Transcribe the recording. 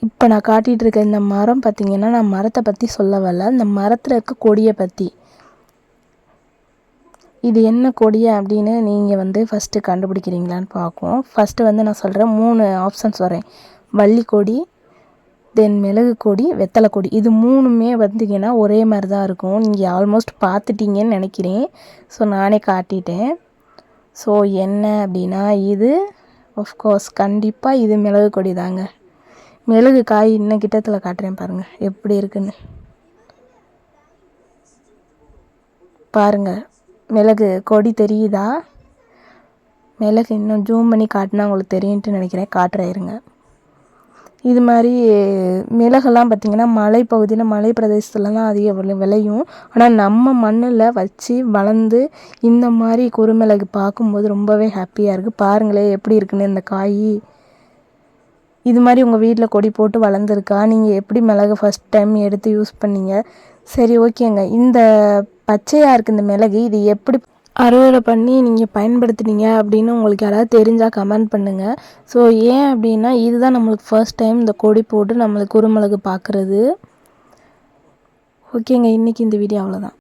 இப்போ நான் காட்டிகிட்டு இருக்க இந்த மரம் பார்த்திங்கன்னா, நான் மரத்தை பற்றி சொல்ல வரல, இந்த மரத்தில் இருக்க கொடியை பற்றி. இது என்ன கொடி அப்படின்னு நீங்கள் ஃபஸ்ட்டு கண்டுபிடிக்கிறீங்களான்னு பார்ப்போம். ஃபஸ்ட்டு நான் சொல்கிறேன், 3 ஆப்ஷன்ஸ் வரேன். வள்ளி கொடி, தென் மிளகு கொடி, வெத்தலை கொடி. இது 3மே பார்த்திங்கன்னா ஒரே மாதிரி தான் இருக்கும். நீங்கள் ஆல்மோஸ்ட் பார்த்துட்டீங்கன்னு நினைக்கிறேன். ஸோ நானே காட்டிட்டேன். ஸோ என்ன அப்படின்னா, இது ஆஃப்கோர்ஸ் கண்டிப்பாக இது மிளகு கொடி தாங்க. மிளகு காய் இன்னும் கிட்டத்தில் காட்டுறேன் பாருங்கள் எப்படி இருக்குன்னு. பாருங்கள், மிளகு கொடி தெரியுதா? மிளகு இன்னும் ஜூம் பண்ணி காட்டினா உங்களுக்கு தெரியுன்ட்டு நினைக்கிறேன். காட்டுறாயிருங்க. இது மாதிரி மிளகெல்லாம் பார்த்திங்கன்னா மலைப்பகுதியில் மலை பிரதேசத்தில் தான் அதிக விளையும். ஆனால் நம்ம மண்ணில் வச்சு வளர்ந்து இந்த மாதிரி குறுமிளகு பார்க்கும்போது ரொம்பவே ஹாப்பியாக இருக்குது. பாருங்களேன் எப்படி இருக்குன்னு இந்த காய். இது மாதிரி உங்கள் வீட்டில் கொடி போட்டு வளர்ந்துருக்கா? நீங்கள் எப்படி மிளகு ஃபஸ்ட் டைம் எடுத்து யூஸ் பண்ணீங்க? சரி, ஓகேங்க. இந்த பச்சையாக இருக்குது இந்த மிளகு, இது எப்படி அறுவடை பண்ணி நீங்கள் பயன்படுத்துனீங்க அப்படின்னு உங்களுக்கு யாராவது தெரிஞ்சால் கமெண்ட் பண்ணுங்கள். ஸோ ஏன் அப்படின்னா, இதுதான் நம்மளுக்கு ஃபர்ஸ்ட் டைம் இந்த கொடி போட்டு நம்மளுக்கு குறுமிளகு பார்க்குறது. ஓகேங்க, இன்றைக்கி இந்த வீடியோ அவ்வளோதான்.